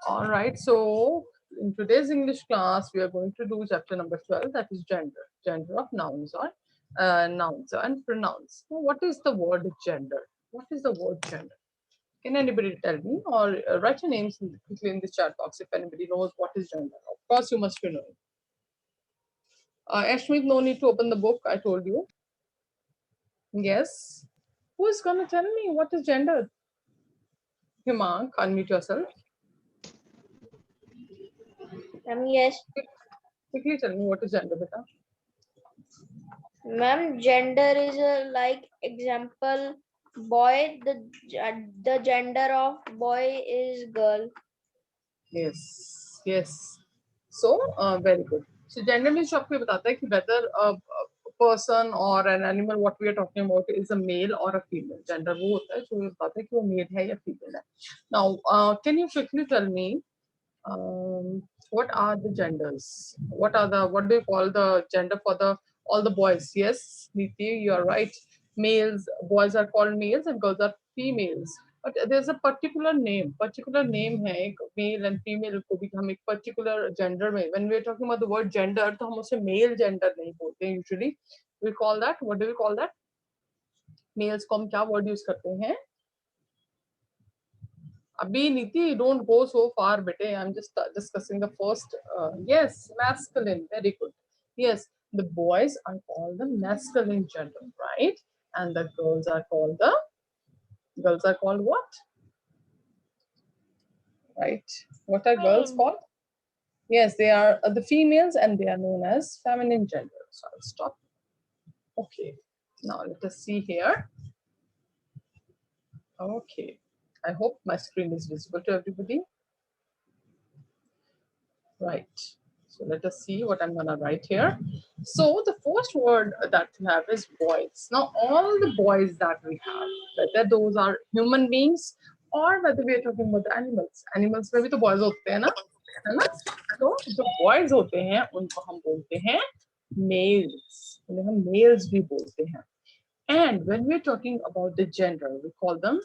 All right, so in today's English class, we are going to do chapter number 12, that is gender, gender of nouns or nouns and pronouns. Now, what is the word gender? What is the word gender? Can anybody tell me, or write your names quickly in the chat box if anybody knows what is gender? Of course, you must be knowing. Ashmit, no need to open the book, I told you. Yes. Who is going to tell me what is gender? Himank, unmute yourself. Yes. Quickly tell me what is gender, beta. Ma'am, gender is a like example boy. The gender of boy is girl. Yes, yes. So, very good. So, gender means जो आपको ये बताता है कि whether a person or an animal, what we are talking about, is a male or a female. Gender वो होता है जो ये बताता है कि वो male है या female है. Now, can you quickly tell me what are the genders? What do you call the gender for the all the boys? Yes, Niti, you are right. Males, boys are called males and girls are females. But there's a particular name है एक male and female को भी हम एक particular gender में when we are talking about the word gender तो हम उसे male gender नहीं बोलते usually. We call that, what do we call that? Males को हम क्या word use करते हैं? Abhi Niti, don't go so far, bete. I'm just discussing the first. Yes, masculine. Very good. Yes, the boys are called the masculine gender, right? And the girls are called what? Right? What are girls called? Yes, they are the females, and they are known as feminine gender. So I'll stop. Okay. Now let us see here. Okay. I hope my screen is visible to everybody. Right. So let us see what I'm gonna write here. So the first word that we have is boys. Now all the boys that we have, whether those are human beings or whether we are talking about the animals. Animals में भी तो boys होते हैं ना, है ना? तो जो boys होते हैं उनको हम बोलते हैं males. उन्हें हम males भी बोलते हैं. And when we're talking about the gender, we call them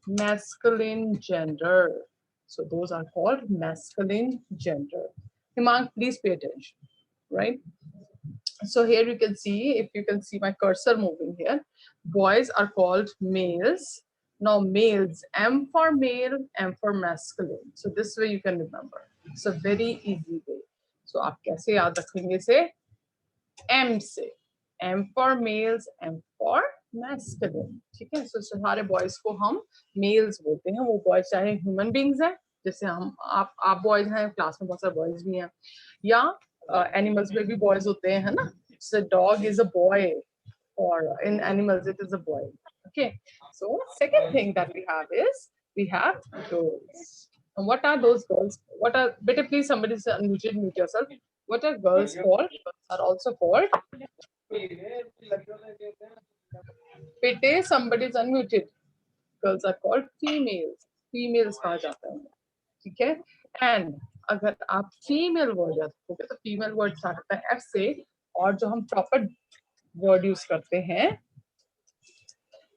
masculine gender. So those are called masculine gender. Himang, please pay attention, right? So here you can see, if you can see my cursor moving here, boys are called males. Now males, M for male, M for masculine. So this way you can remember. It's a very easy way. So आप कैसे याद रखेंगे से? M से. M for males, M for masculine. ठीक है? So सारे boys को हम males बोलते हैं. वो boys चाहे human beings हैं, जैसे हम आप boys हैं, class में बहुत सारे boys भी हैं, या animals में भी boys होते हैं, है ना? So dog is a boy, or in animals it is a boy. Okay. So second thing that we have is we have girls. And what are those girls? What are, better please somebody mute yourself. What are girls called? Girls are also called. Pete, somebody is unmuted. Girls are called females. Females कहा जाता है, ठीक है? And अगर आप female word याद रखोगे तो female word स्टार्ट होता है F से, और जो हम proper word use करते हैं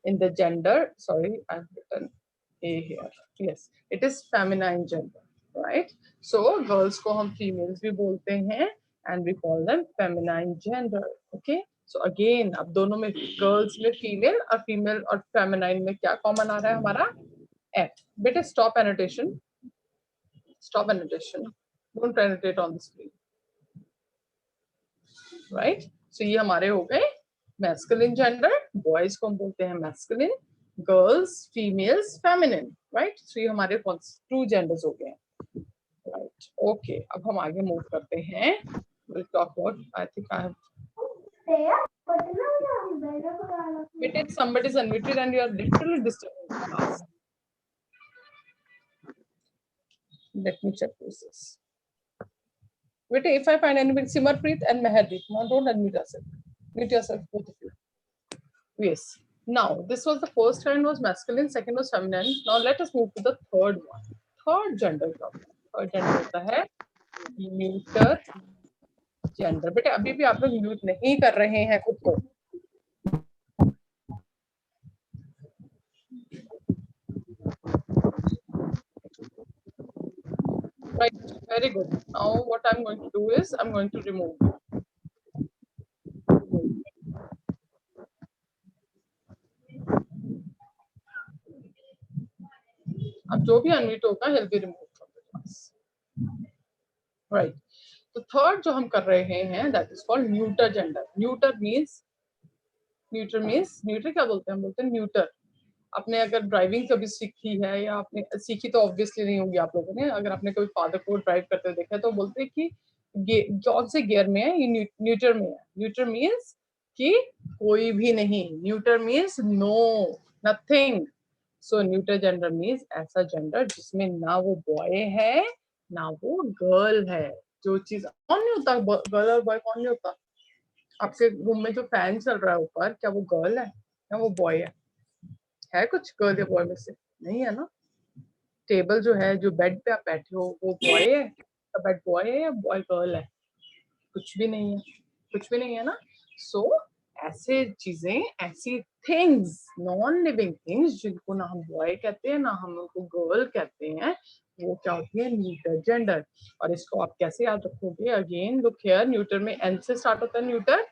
in the gender, sorry, I've written A here. Yes, it is feminine gender, right? So girls को हम females भी बोलते हैं and we call them feminine gender. Okay. So again, अब दोनों में girls में female और feminine में क्या common आ रहा है हमारा? F. बेटे stop annotation. Stop annotation. Don't annotate on the screen. Right? So ये हमारे हो गए masculine gender. Boys को हम बोलते हैं masculine. Girls, females, feminine. Right? So ये हमारे two genders हो गए. Right. Okay. अब हम आगे move करते हैं. We'll talk about. I think I have. Wait, somebody is unmuted and you are literally disturbing the class. Let me check this. Wait, if I find anybody, Simarpreet and Meherdeep, now don't unmute yourself. Mute yourself, both of you. Yes. Now, this was the first kind was masculine, second was feminine. Now let us move to the third one. Third gender. Third gender होता है neuter gender. बेटे अभी भी आप लोग mute नहीं कर रहे हैं खुद को. Very good. Now what I'm going to do is I'm going to remove. अब जो भी अनम्यूट होगा he'll be removed from the class. Right. तो थर्ड जो हम कर रहे हैं that is called neuter gender. Neuter means neuter क्या बोलते हैं? हम बोलते हैं न्यूटर. आपने अगर ड्राइविंग कभी सीखी है या आपने सीखी तो ऑब्वियसली नहीं होगी आप लोगों ने, अगर आपने कभी फादर को ड्राइव करते हुए देखा है तो बोलते हैं कि कौन से गियर में है, ये न्यूटर में है. न्यूटर मीन्स कि कोई भी नहीं. Neuter means no, nothing. So neuter gender means ऐसा जेंडर जिसमें ना वो बॉय है ना वो गर्ल है. जो चीज कौन नहीं होता, गर्ल और बॉय कौन नहीं होता? आपके रूम में जो फैन चल रहा है ऊपर, क्या वो गर्ल है या वो बॉय है कुछ गर्ल या बॉय में से? नहीं है ना. टेबल जो है, जो बेड पे आप बैठे हो, वो बॉय है, बेड बॉय है या बॉय गर्ल है? कुछ भी नहीं है, कुछ भी नहीं है ना. सो ऐसे चीजें, ऐसी थिंग्स, नॉन लिविंग थिंग्स जिनको ना हम बॉय कहते हैं ना हम उनको गर्ल कहते हैं, वो क्या होती है? Neuter gender. और इसको आप कैसे याद रखोगे? अगेन लुक हियर, न्यूटर में एन से स्टार्ट होता है न्यूटर,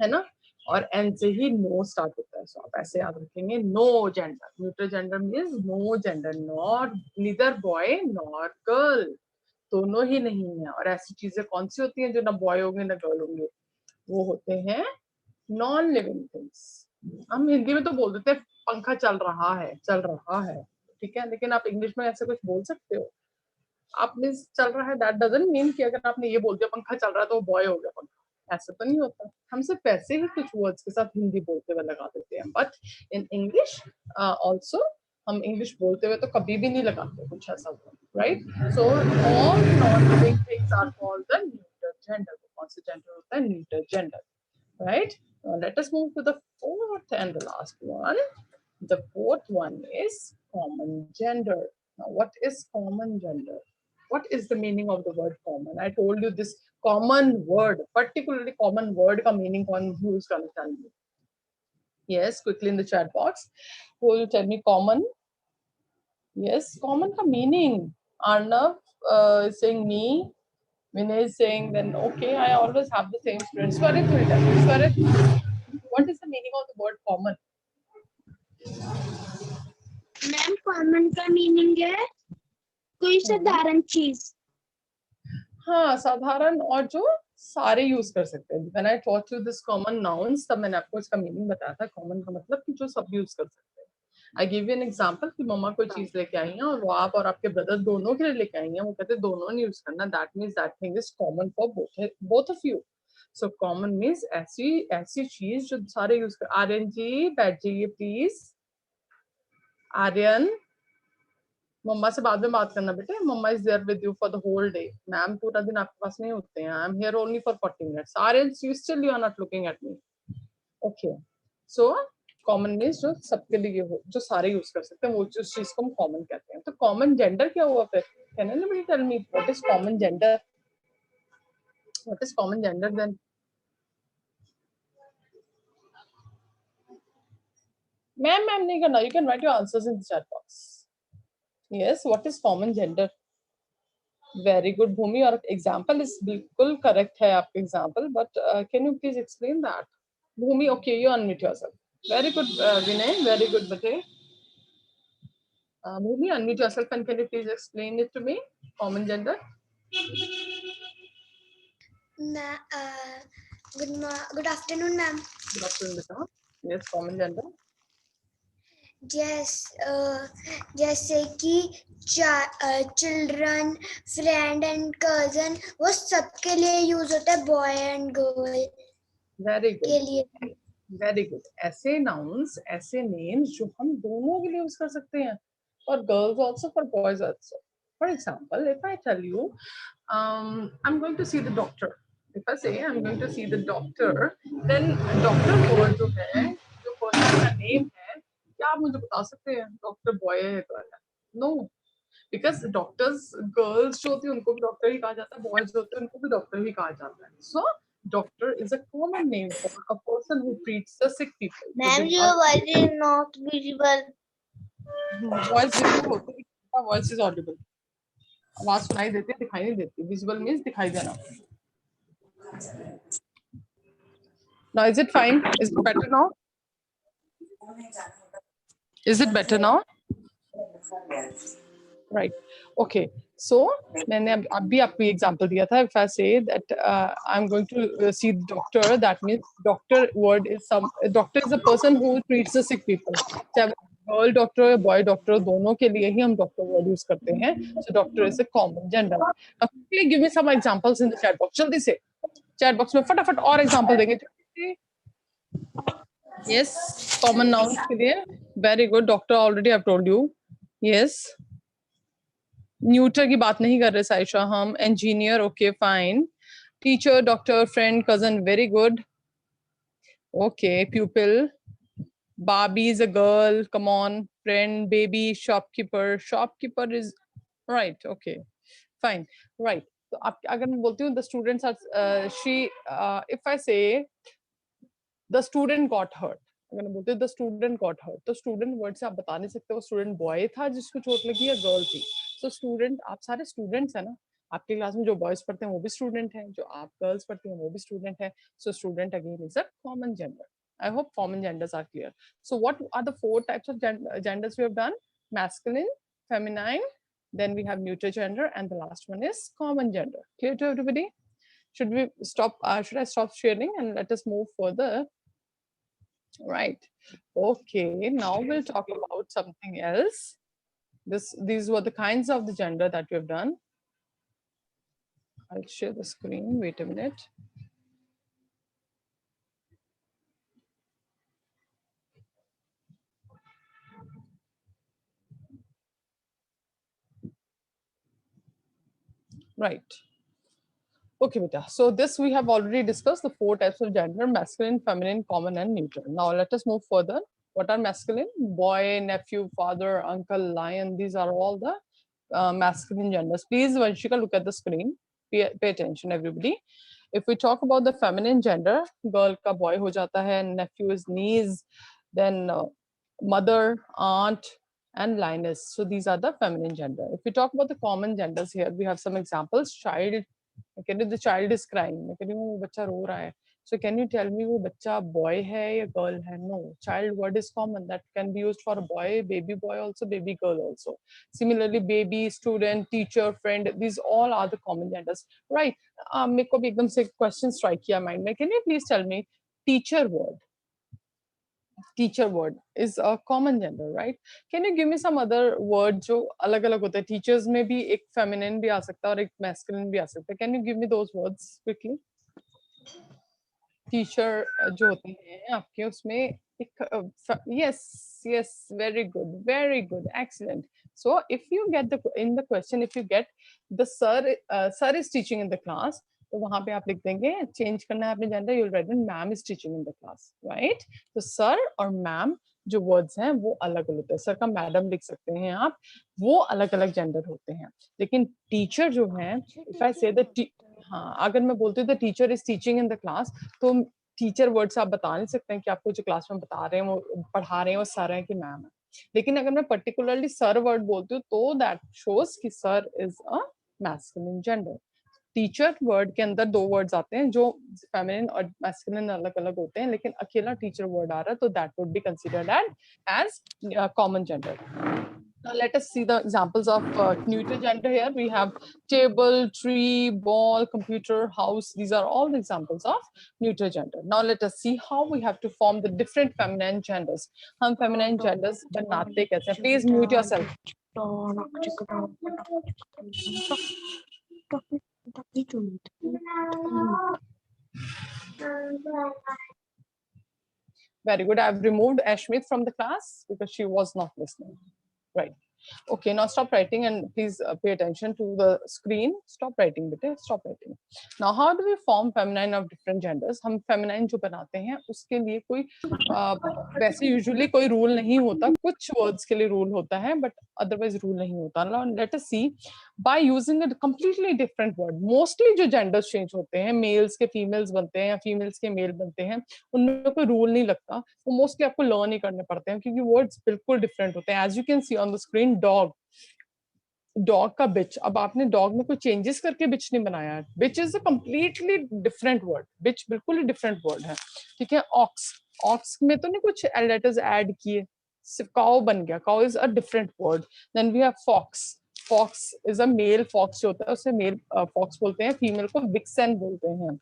है ना, और एन से ही नो स्टार्ट होता है. सो आप ऐसे याद रखेंगे, no gender. Neutral gender means no gender, not neither boy nor girl, दोनों ही नहीं है. और ऐसी चीजें कौन सी होती हैं जो ना बॉय होंगे ना गर्ल होंगे? वो होते हैं नॉन लिविंग थिंग्स. हम हिंदी में तो बोल देते हैं पंखा चल रहा है, चल रहा है, ठीक है, लेकिन आप इंग्लिश में ऐसे कुछ बोल सकते हो? आप मीन्स चल रहा है, दैट डजंट मीन कि अगर आपने ये बोल दिया पंखा चल रहा है तो वो बॉय हो गया पंखा. ऐसा तो नहीं होता. हम सिर्फ वैसे ही कुछ वर्ड्स के साथ हिंदी बोलते हुए लगा देते हैं, बट इन इंग्लिश ऑल्सो हम इंग्लिश बोलते हुए तो कभी भी नहीं लगाते कुछ ऐसा word, right. So all non living things are called the neuter gender. कौन सा जेंडर होता है? Neuter gender, right. Let us move to the fourth and the last one. The fourth one is common gender. Now, what is common gender? What is the meaning of the word common? I told you this common word, particularly common word का meaning कौन use करना tell me? Yes, quickly in the chat box. Who will tell me common? Yes, common का meaning. Arnav is saying me. Vinay is saying then okay. I always have the same students. Swarit will tell me. Swarit, what is the meaning of the word common? Ma'am common का meaning है कोई साधारण चीज. हाँ, साधारण और जो सारे यूज कर सकते हैं. When I taught you this common nouns, तब मैंने आपको इसका मीनिंग बताया था. कॉमन का मतलब कि जो सब यूज कर सकते हैं. I give you an example कि मम्मा कोई चीज लेके आई हैं और वो आप और आपके ब्रदर दोनों के लिए लेके आई हैं. वो कहते हैं दोनों ने यूज करना. That means that thing is common for both of you. So common means ऐसी ऐसी चीज जो सारे यूज कर. आर्यन जी बैठ जाइए प्लीज. आर्यन, मम्मा से बाद में बात करना बेटे. Mamma is there with you for the whole day. Ma'am पूरा दिन आपके पास नहीं होते हैं. I am here only for 40 minutes. Aryan you still you are not looking at me. Okay. So common means जो सबके लिए हो, जो सारे यूज कर सकते हैं, वो उस चीज को हम कॉमन कहते हैं. तो कॉमन जेंडर क्या हुआ फिर? Can anybody tell me what is common gender? What is common gender then? Ma'am नहीं करना. You can write your answers in the chat box. Yes, what is common gender? Very good, Bhumi. Your example is बिल्कुल correct है आपका example, but can you please explain that? Bhumi, okay, you unmute yourself. Very good, Vinay. Very good, Bate. Bhumi, unmute yourself and can you please explain it to me? Common gender. Good afternoon, ma'am. Good afternoon, Beta. Yes, common gender. जैसे कि children, friend and cousin, वो सबके लिए use होता है. Boy and girl Very के good. लिए. Very good. ऐसे nouns, ऐसे names जो हम दोनों के लिए use कर सकते हैं. For girls also, for boys also. For example, if I tell you, I'm going to see the doctor. If I say I'm going to see the doctor, then doctor word जो है, जो person का name है, क्या आप मुझे बता सकते हैं डॉक्टर बॉय है गर्ल है? नो, बिकॉज डॉक्टर्स गर्ल्स जो होती है उनको भी डॉक्टर ही कहा जाता है, बॉयज जो होते हैं उनको भी डॉक्टर ही कहा जाता है. सो doctor is a common name for a person who treats the sick people. Ma'am, your voice is not visible. Voice visible होती है, voice is audible. आवाज सुनाई देती है, दिखाई नहीं देती. विजिबल मीन्स दिखाई देना. Now is it fine? Is it better now? Is it better now? Right. Okay. So मैंने अभी आपको एग्जांपल दिया था. If I say that I'm going to see the doctor, that means doctor word is some. Doctor is a person who treats the sick people. चाहे girl doctor या boy doctor, दोनों के लिए ही हम डॉक्टर वर्ड यूज करते हैं. So doctor is a common gender. Now quickly give me some examples in the chat box. जल्दी से chat box में फटाफट और एग्जांपल देंगे. Yes, common nouns के लिए. Very good. Doctor already I've told you. Yes. Neuter की बात नहीं कर रहे साइशा हम. Engineer, okay fine. Teacher, doctor, friend, cousin, very good. Okay. Pupil, baby is a girl, come on. Friend, baby, shopkeeper, shopkeeper is right. Okay fine. Right. तो आप अगर मैं बोलती हूँ the students are she, if I say the student got hurt, अगर मैं बोलती हूँ द स्टूडेंट गॉट हर्ट, तो स्टूडेंट वर्ड से आप बता नहीं सकते वो स्टूडेंट बॉय था जिसको चोट लगी या गर्ल थी. सो स्टूडेंट, आप सारे स्टूडेंट्स है ना. आपके क्लास में जो बॉयज पढ़ते हैं वो भी स्टूडेंट हैं, जो आप गर्ल्स पढ़ती हैं वो भी स्टूडेंट है. So student again is a common gender. I hope common genders are clear. So what are the 4 types of genders we have done? Masculine, feminine, then we have neuter gender, and the last one is common gender. Clear to everybody? Should we stop? Should I stop sharing and let us move further? Right. Okay. Now we'll talk about something else. These were the kinds of the gender that we have done. I'll share the screen. Wait a minute. Right. Okay, beta. So this we have already discussed the 4 types of gender: masculine, feminine, common, and neuter. Now let us move further. What are masculine? Boy, nephew, father, uncle, lion. These are all the masculine genders. Please, Vanshika, look at the screen. Pay attention, everybody. If we talk about the feminine gender, girl ka boy ho jata hai, nephew is niece, then mother, aunt, and lioness. So these are the feminine gender. If we talk about the common genders here, we have some examples. Child, can you, the child is crying. मैं कह रही हूँ वो बच्चा रो रहा है. So can you tell me वो बच्चा boy है या girl है? No, child word is common. That can be used for a boy, baby boy also, baby girl also. Similarly, baby, student, teacher, friend. These all are the common genders, right? मेरे को भी एकदम से question strike किया mind में. Can you please tell me teacher word? Teacher word is a common gender, right? Can you give me some other word जो अलग अलग होते हैं? Teachers में भी एक feminine भी आ सकता है और एक masculine भी आ सकता है. Can you give me those words quickly? Teacher जो होते हैं आपके उसमें एक yes, very good, excellent. So if you get in the question, if you get the sir is teaching in the class, तो वहां पे आप लिख देंगे, चेंज करना है अपने gender, you will write ma'am is teaching in the class, right? तो सर और मैम जो वर्ड्स हैं वो अलग अलग होते हैं. सर का मैडम लिख सकते हैं आप, वो अलग अलग जेंडर होते हैं. लेकिन टीचर जो है, इफ आई से द, हाँ, अगर मैं बोलती हूँ the teacher is teaching in the class, तो टीचर वर्ड से आप बता नहीं सकते हैं कि आपको जो क्लास में बता रहे हैं वो पढ़ा रहे हैं वो सर है कि मैम है. लेकिन अगर मैं पर्टिकुलरली सर वर्ड बोलती हूँ तो दैट शोज कि sir is a masculine gender. Teacher word के अंदर 2 वर्ड्स आते हैं जो फेमिनिन और मैस्कुलिन अलग अलग होते हैं, लेकिन अकेला टीचर वर्ड आ रहा है तो that would be considered as common gender. Now let us see the examples of neuter gender here. We have table, tree, ball, computer, house. These are all the examples of neuter gender. Now let us see how we have to form the different feminine genders. हम feminine genders बनाते कैसे हैं? Please mute yourself. Very good. I've removed Ashmit from the class because she was not listening. Right. Okay, now stop writing and please pay attention to the screen. Stop writing, bete. Stop writing. Now, how do we form feminine of different genders? हम feminine जो बनाते हैं उसके लिए कोई वैसे usually कोई rule नहीं होता. कुछ words के लिए rule होता है, but otherwise rule नहीं होता. Now, let us see by using a completely different word. Mostly जो genders change होते हैं, males के females बनते हैं या females के male बनते हैं, उनमें कोई rule नहीं लगता. वो mostly आपको learn ही करने पड़ते हैं क्योंकि words बिल्कुल different होते हैं. As you can see on the screen, dog. Dog का बिच, अब आपने डॉग में कोई चेंजेस करके बिच नहीं बनाया है, bitch is a completely different word, bitch बिल्कुल ही डिफरेंट वर्ड है, ठीक है। ऑक्स, ऑक्स में तो नहीं कुछ लेटर्स ऐड किए, सिर्फ काउ बन गया, cow is a different word. Then we have fox, fox is a male fox जो होता है उसे मेल फॉक्स बोलते हैं, फीमेल को विक्सन बोलते हैं।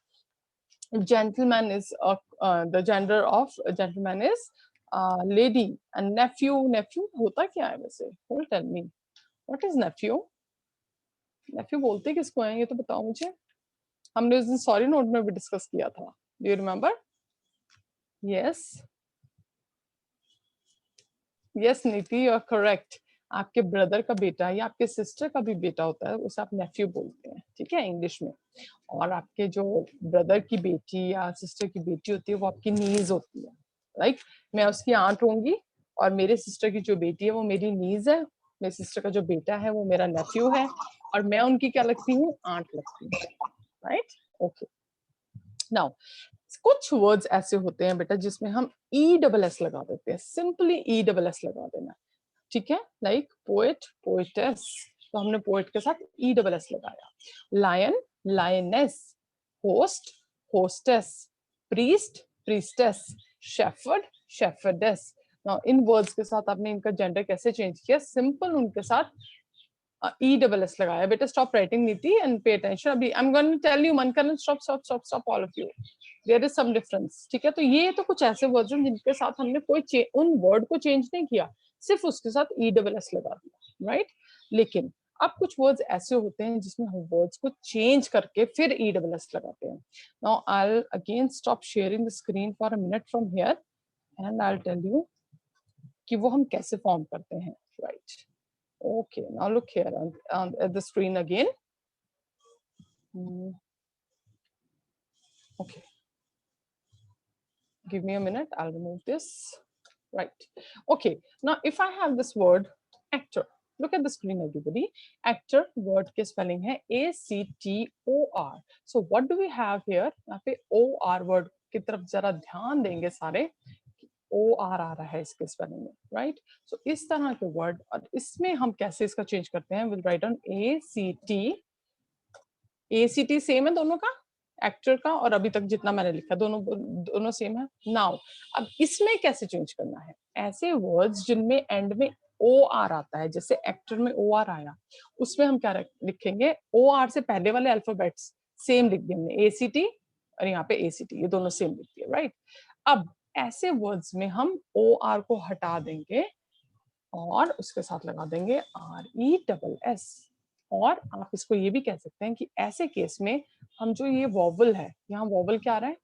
gentleman is the gender of gentleman is lady, and nephew, nephew होता क्या है वैसे, hold tell me what is nephew, nephew बोलते किसको हैं ये तो बताओ मुझे, हमने उस दिन सॉरी नोट में भी डिस्कस किया था, do you remember? yes yes नीति, you are correct, आपके ब्रदर का बेटा या आपके सिस्टर का भी बेटा होता है उसे आप नेफ्यू बोलते हैं, ठीक है, इंग्लिश में। और आपके जो ब्रदर की बेटी या सिस्टर की बेटी होती है वो आपकी नीज होती है, लाइक मैं उसकी आंट होंगी और मेरे सिस्टर की जो बेटी है वो मेरी नीज है, मेरे सिस्टर का जो बेटा है वो मेरा नेफ्यू है, और मैं उनकी क्या लगती हूँ, आंट लगती हूँ, राइट। ओके, नाउ कुछ वर्ड्स ऐसे होते हैं बेटा जिसमें हम ई डबल एस लगा देते हैं, सिंपली ई डबल एस लगा देना, ठीक है, लाइक पोएट, पोएटेस, तो हमने पोएट के साथ ई डबल एस लगाया। Lion, lioness, host, hostess, priest, priestess, shepherd, shepherdess. Now in words के साथ आपने इनका जेंडर कैसे चेंज किया, सिंपल उनके साथ ई डबल एस लगाया। बेटा stop writing Niti and pay attention, अभी I am going to tell you, Mankaran stop stop stop stop all of you, there is some difference, ठीक है। तो ये तो कुछ ऐसे वर्ड्स हैं जिनके साथ हमने कोई उन वर्ड को चेंज नहीं किया, सिर्फ उसके साथ ई डबल एस लगा दिया, राइट। लेकिन अब कुछ वर्ड्स ऐसे होते हैं जिसमें हम वर्ड्स को चेंज करके फिर ई डबल एस लगाते हैं। Now I will again stop sharing the screen for a minute from here and I will tell you कि वो हम कैसे फॉर्म करते हैं, right. Okay, now look here at the screen again. Okay, give me a minute, I'll remove this. Right, okay, now if I have this word actor, look at the screen everybody, actor word की spelling है ACTOR, so what do we have here, यहाँ पे OR word की तरफ जरा ध्यान देंगे सारे, OR आ रहा है इसके स्पेलिंग में, राइट। सो इस तरह के वर्ड, और इसमें हम कैसे इसका चेंज करते हैं, will write on ACT, ACT same है दोनों का, एक्टर का और अभी तक जितना मैंने लिखा दोनों सेम है। नाउ अब इसमें कैसे चेंज करना है, ऐसे वर्ड्स जिनमें एंड में OR आता है, जैसे एक्टर में OR आया, उसमें हम क्या लिखेंगे, OR से पहले वाले अल्फाबेट्स सेम लिख दिए हमने, ACT और यहाँ पे ACT, ये दोनों सेम लिख दिए, राइट। अब ऐसे वर्ड्स में हम OR को हटा देंगे और उसके साथ लगा देंगे RESS, और आप इसको ये भी कह सकते हैं कि ऐसे केस में हम जो ये वॉवल है, यहाँ वॉवल क्या आ रहा है,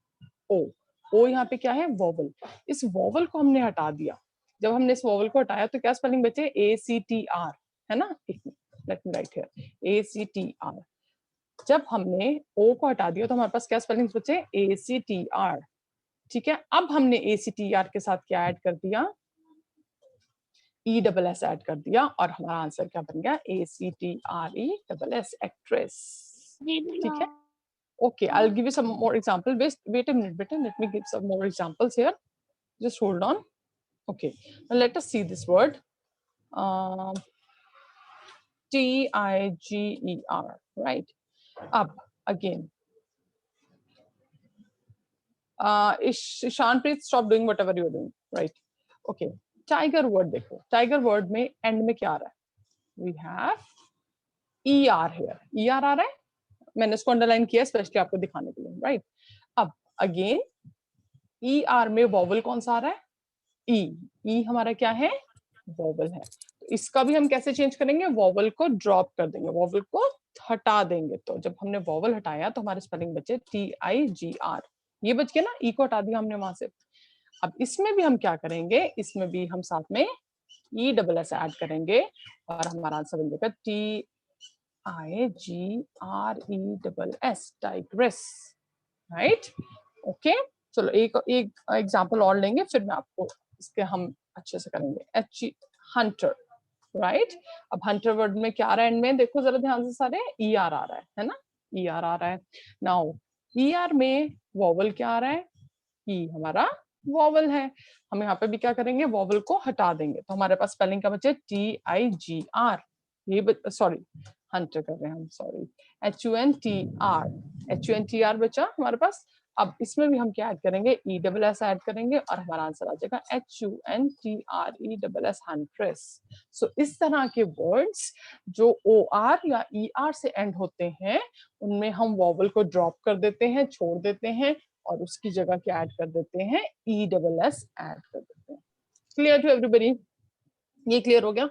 ओ यहाँ पे क्या है, वॉवल, इस वॉवल को हमने हटा दिया, जब हमने इस वॉवल को हटाया तो क्या स्पेलिंग बचे, ACTR, है ना, let me right here ACTR, जब हमने ओ को हटा दिया तो हमारे पास क्या स्पेलिंग्स बचे, ACTR, ठीक है। अब हमने ACTR के साथ क्या ऐड कर दिया, ESS ऐड कर दिया, और हमारा आंसर क्या बन गया, ACTRESS, एक्ट्रेस, ठीक है। Okay, I'll give you some more example. Wait a minute, better. Let me give some more examples here. Just hold on. Okay, now let us see this word. TIGER, right? Up again. Shanpreet, stop doing whatever you're doing, right? Okay, tiger word देखो, tiger word में end में क्या आ रहा है? We have ER here. ER आ रहा है, मैंने इसको अंडरलाइन किया स्पेशली आपको दिखाने के लिए, राइट। अब अगेन ER में वॉवल कौन सा आ रहा है, ई हमारा क्या है, वॉवल है, तो इसका भी हम कैसे चेंज करेंगे, वॉवल को ड्रॉप कर देंगे, वॉवल को हटा देंगे, तो जब हमने वॉवल हटाया तो हमारे स्पेलिंग बचे TIGR, ये बच गया ना, ई को हटा दिया हमने वहां से। अब इसमें भी हम क्या करेंगे, इसमें भी हम साथ में ESS ऐड करेंगे और हमारा आंसर बन जाएगा TIGRESS, टाइग्रेस, राइट। ओके, चलो एक एग्जांपल और लेंगे, फिर मैं आपको इसके हम अच्छे से करेंगे। Hunter, right. अब हंटर वर्ड में क्या आ रहा है एंड में, देखो जरा ध्यान से सारे, ER आ रहा है ना, ER आ रहा है। नाउ ER में वॉवल क्या आ रहा है, ई हमारा वॉवल है, हम यहाँ पे भी क्या करेंगे, वॉवल को हटा देंगे, तो हमारे पास स्पेलिंग क्या बचे, TIGR, ये सॉरी हंटर कर रहे हैं हम, सॉरी, HUNTR बचा हमारे पास। अब इसमें भी हम क्या ऐड करेंगे, ESS ऐड करेंगे और हमारा आंसर आ जाएगा HUNTRESS, हंट्रेस। सो इस तरह के वर्ड्स जो OR या ER से एंड होते हैं उनमें हम वॉवल को ड्रॉप कर देते हैं, छोड़ देते हैं, और उसकी जगह क्या ऐड कर देते हैं, ESS ऐड कर देते हैं। Clear to everybody? ये क्लियर हो गया?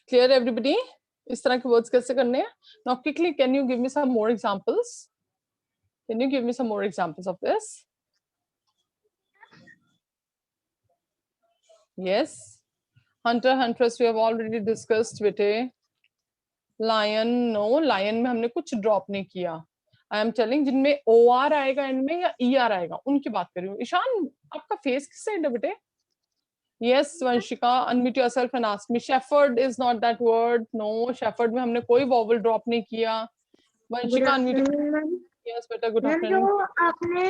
Clear everybody? इस तरह के वर्ड्स कैसे करने हैं? Now quickly can you give me some more examples? Can you give me some more examples of this? Yes. Hunter, huntress, we have already discussed. बेटे lion, no, lion में हमने कुछ ड्रॉप नहीं किया। I am telling जिनमें OR आएगा and में या ER आएगा उनकी बात कर रही हूँ। ईशान आपका फेस किस साइड है बेटे? Yes, Vanshika, unmute yourself and ask me. Shepherd is not that word. No, shepherd में हमने कोई vowel drop नहीं किया। Vanshika, unmute. Yes, बेटा, good afternoon. जो आपने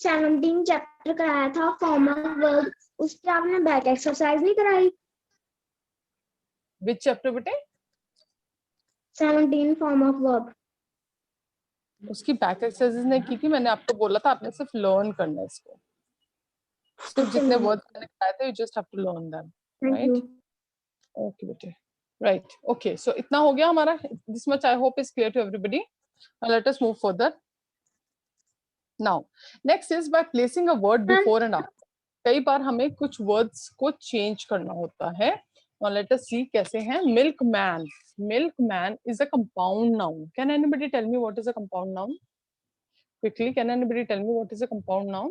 17 चैप्टर कराया था फॉर्मल वर्ब, उस पे आपने बैक एक्सरसाइज नहीं कराई? Which chapter बेटे? 17 फॉर्म ऑफ वर्ब। उसकी बैक एक्सरसाइज नहीं की थी, मैंने आपको बोला था आपने सिर्फ लर्न करना है इसको। सिर्फ जितने वर्ड्स मैंने कराए थे, you just have to learn them, right? Okay बेटे, राइट, ओके, सो इतना हो गया हमारा। This much I hope is clear to everybody. Now let us move further. Now next is by placing a word before and after. कई बार हमें कुछ words को चेंज करना होता है। नाउ लेट अस सी कैसे हैं। Milkman, milkman is a compound noun. Can anybody tell me what is a compound noun? Quickly, can anybody tell me what is a compound noun?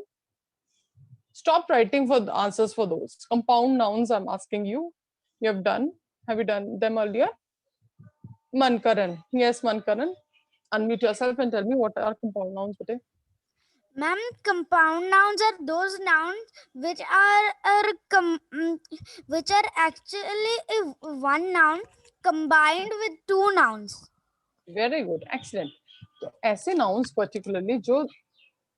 Stop writing for the answers for those compound nouns. I'm asking you. You have done? Have you done them earlier? Mankaran, yes, Mankaran. Unmute yourself and tell me what are compound nouns, bete. Ma'am, compound nouns are those nouns which are actually one noun combined with two nouns. Very good, excellent. तो ऐसे nouns particularly जो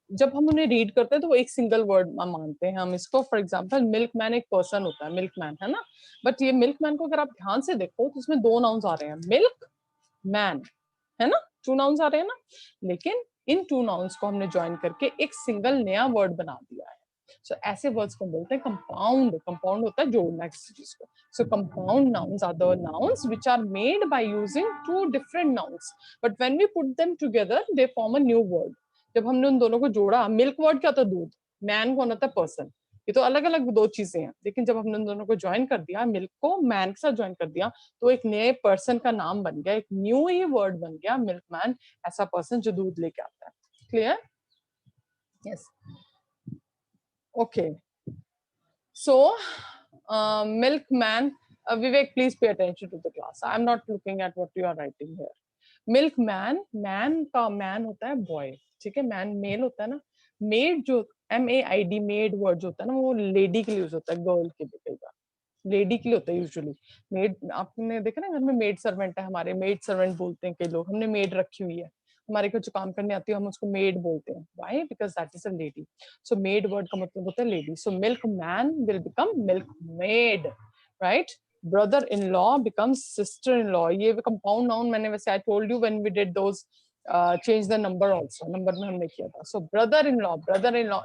जब हम उन्हें read करते हैं तो वो एक सिंगल वर्ड मानते हैं हम इसको। फॉर एग्जांपल मिल्कमैन एक पर्सन होता है, मिल्कमैन, है ना? बट ये मिल्कमैन को अगर आप ध्यान से देखो तो इसमें दो नाउन्स आ रहे हैं, मिल्क मैन, है ना? टू नाउन्स आ रहे हैं ना? लेकिन इन टू नाउन्स को हमने ज्वाइन करके एक सिंगल नया वर्ड बना दिया है। सो ऐसे वर्ड्स को बोलते हैं कंपाउंड। कंपाउंड होता है जोड़ना किसी चीज को। So compound nouns are the nouns which are made by using two different nouns, but when we put them together they form a new word. जब हमने उन दोनों को जोड़ा, मिल्क वर्ड क्या होता है, दूध, मैन कौन होता है, पर्सन। ये तो अलग अलग दो चीजें हैं, लेकिन जब हमने उन दोनों को ज्वाइन कर दिया, मिल्क को मैन के साथ ज्वाइन कर दिया, तो एक नए पर्सन का नाम बन गया, एक न्यू ही वर्ड बन गया, मिल्कमैन, ऐसा पर्सन जो दूध लेके आता है। Clear? Yes, okay. So milkman, Vivek, please pay attention to the class. I am not looking at what you are writing here. Milkman, man का मैन होता है बॉय, ठीक है? मैन मेल होता है ना। मेड जो MAID, मेड वर्ड जो होता है ना, वो लेडी के लिए यूज होता है, गर्ल के लिए। कई बार लेडी के लिए होता है यूजुअली। मेड, आपने देखा ना, घर में मेड सर्वेंट है, हमारे मेड सर्वेंट बोलते हैं कई लोग। हमने मेड रखी हुई है, हमारे को जो काम करने आती है हम उसको मेड बोलते हैं। Why? Because that is a lady. So made word का मतलब होता है lady. So milk man will become milk made, right? brother in law becomes sister in law. ये compound noun मैंने वैसे I told you when we did those change the number also, number में हमने किया था। so brother in law,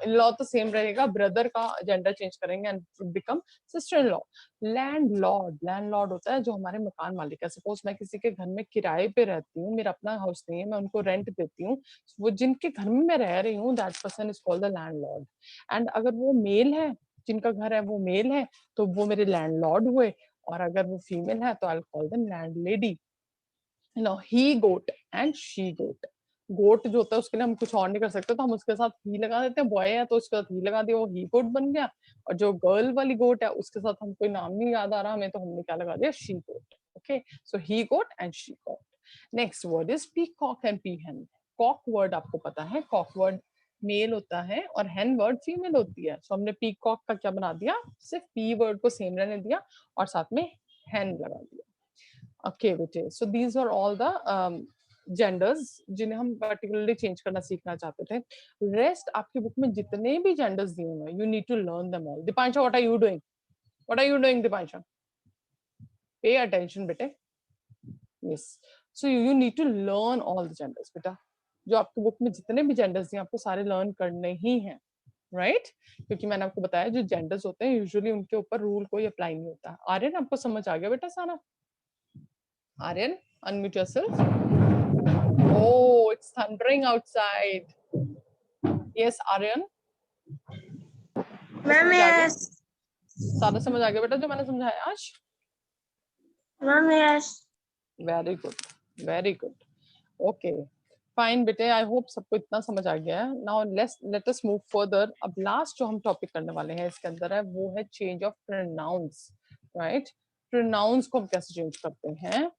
in law तो same रहेगा, brother का जेंडर चेंज करेंगे and become sister in law। Landlord होता है जो हमारे मकान मालिक है। सपोज मैं किसी के घर में किराए पे रहती हूँ, मेरा अपना हाउस नहीं है, मैं उनको रेंट देती हूँ, वो जिनके घर में मैं रह रही हूँ, that person is called the landlord. And अगर वो मेल है, जिनका घर है वो मेल है, तो वो मेरे लैंडलॉर्ड हुए, और अगर वो फीमेल है तो I will call them landlady. You know, he goat and she goat. Goat जो होता है उसके लिए हम कुछ और नहीं कर सकते, तो हम उसके साथ ही लगा देते हैं। बॉय है तो उसके साथ ही लगा दिया, वो ही गोट बन गया। और जो गर्ल वाली गोट है उसके साथ हम कोई नाम नहीं याद आ रहा हमें, तो हमने क्या लगा दिया, she goat. Okay, so he goat and she goat. Next word is peacock and peahen. Cock word आपको पता है, कॉक वर्ड मेल होता है और हेन वर्ड फीमेल होती है। सो हमने पीकॉक का क्या बना दिया, सिर्फ पी वर्ड को सेम रहने दिया और साथ में हेन लगा दिया। ओके बेटे, so these are all the genders जिन्हें हम पर्टिकुलरली चेंज करना सीखना चाहते थे। रेस्ट आपकी बुक में जितने भी जेंडर्स दिए हुए हैं, you need to learn them all. Deepansha, what are you doing? What are you doing Deepansha? Pay attention बेटे। Yes. So you need to learn all the genders, बेटा. जो आपके बुक में जितने भी genders हैं आपको सारे learn करने ही हैं, right? क्योंकि मैंने आपको बताया जो genders होते हैं usually उनके ऊपर rule कोई apply नहीं होता. आर्यन आपको समझ आ गया बेटा सारा? Aryan, unmute yourself. Oh, it's thundering outside. Yes, Aryan. Ma'am yes सारा समझ आ गया बेटा जो मैंने समझाया आज? Ma'am yes Very good, very good. Okay, fine बेटे. I hope सबको इतना समझ आ गया है. Now let us move further. अब last जो हम topic करने वाले हैं इसके अंदर है वो है change of pronouns, right? Pronouns को हम कैसे change करते हैं?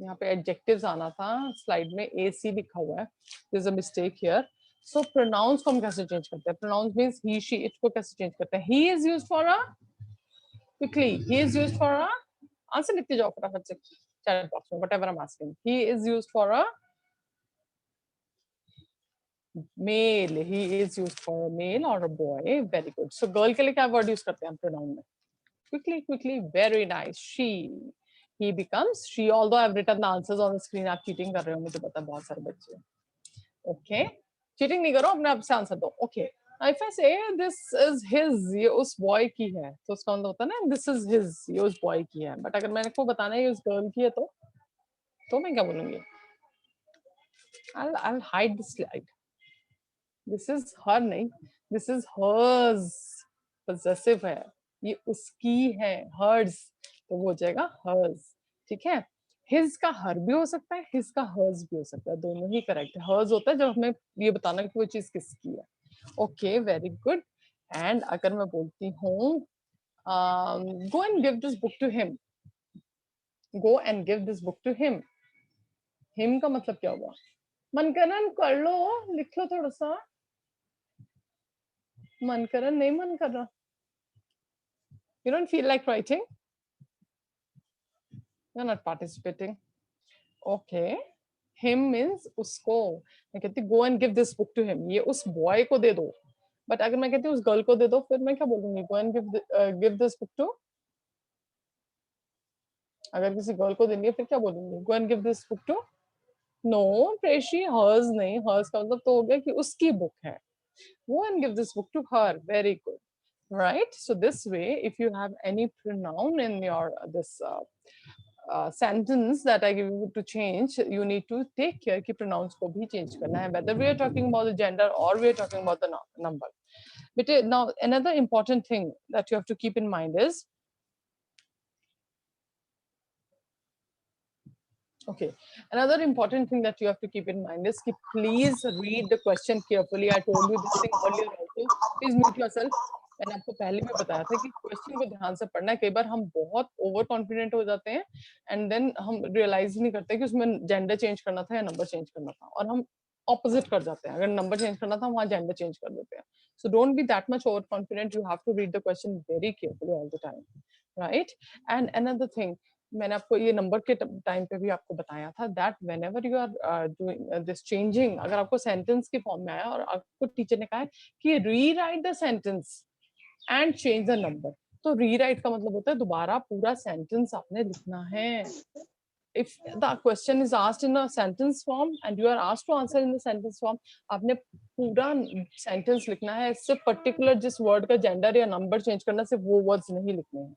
यहाँ पे adjectives आना था, slide में AC लिखा हुआ है. There's a mistake here. So pronouns को हम कैसे change करते हैं? Pronouns means he, she, it को कैसे change करते हैं? He is used for a, quickly, he is used for a, answer लिखते जाओ फटाफट से chat box में, whatever I'm asking. He is used for a male. He is used for a male or a boy. Very good. So girl के लिए क्या word use करते हैं हम pronoun में? Quickly, quickly. Very nice. She. He becomes she. Although I've written the answers on the screen, आप cheating कर रहे हो, मुझे पता है बहुत सारे बच्चे. Okay. Cheating नहीं करो, अपने आप से आंसर दो. Okay. If I say this is his, ये उस boy की है, तो उसका मतलब होता है ना this is his, ये उस boy की है. But अगर मैंने को बताना है ये उस girl की है तो मैं क्या बोलूँगी? I'll hide the slide. This is her नहीं, this is hers. Possessive है, ये उसकी है, hers. तो वो हो जाएगा hers. ठीक है? His का her भी हो सकता है, his का hers भी हो सकता है, दोनों ही correct है. Hers होता है जब हमें ये बताना कि वो चीज किसकी है. Okay, very good. And अगर मैं बोलती हूँ, go and give this book to him. Go and give this book to him. Him का मतलब क्या हुआ? मनकरण कर लो, लिख लो थोड़ा सा. मनकरण नहीं मन कर रहा. You don't feel like writing? You're not participating. Okay. Him means उसको. मैं कहती go and give this book to him. ये उस boy को दे दो. But अगर मैं कहती उस girl को दे दो, फिर मैं क्या बोलूँगी? Go and give this book to. अगर किसी girl को देनी है, फिर क्या बोलूँगी? Go and give this book to. No, प्रेशी hers नहीं. Hers का मतलब तो हो गया कि उसकी book है. Go and give this book to her. Very good. Right? So this way, if you have any pronoun in your this sentence that I give you to change, you need to take care कि pronouns को भी change करना है, whether we are talking about the gender or we are talking about the number. But now another important thing that you have to keep in mind is, okay, another important thing that you have to keep in mind is कि please read the question carefully. I told you this thing earlier also. Please mute yourself. मैंने आपको पहले भी बताया था कि question को ध्यान से पढ़ना है. कई बार हम बहुत ओवर कॉन्फिडेंट हो जाते हैं एंड देन हम रियलाइज नहीं करते कि उसमें जेंडर चेंज करना था या नंबर चेंज करना था, और हम ऑपोजिट कर जाते हैं. अगर नंबर चेंज करना था वहां जेंडर चेंज कर देते हैं. So don't be that much overconfident. You have to read the question very carefully all the time, right? And another thing, मैंने आपको ये नंबर के टाइम पे भी आपको बताया था that whenever you are doing this changing, अगर आपको सेंटेंस की फॉर्म में आया और आपको टीचर ने कहा है कि rewrite the sentence and change the number, तो रीराइट का मतलब होता है दोबारा पूरा सेंटेंस आपने लिखना है. If the question is asked in a sentence form and you are asked to answer in the sentence form, आपने पूरा सेंटेंस लिखना है. सिर्फ पर्टिकुलर जिस वर्ड का जेंडर या नंबर चेंज करना, सिर्फ वो वर्ड्स नहीं लिखने हैं.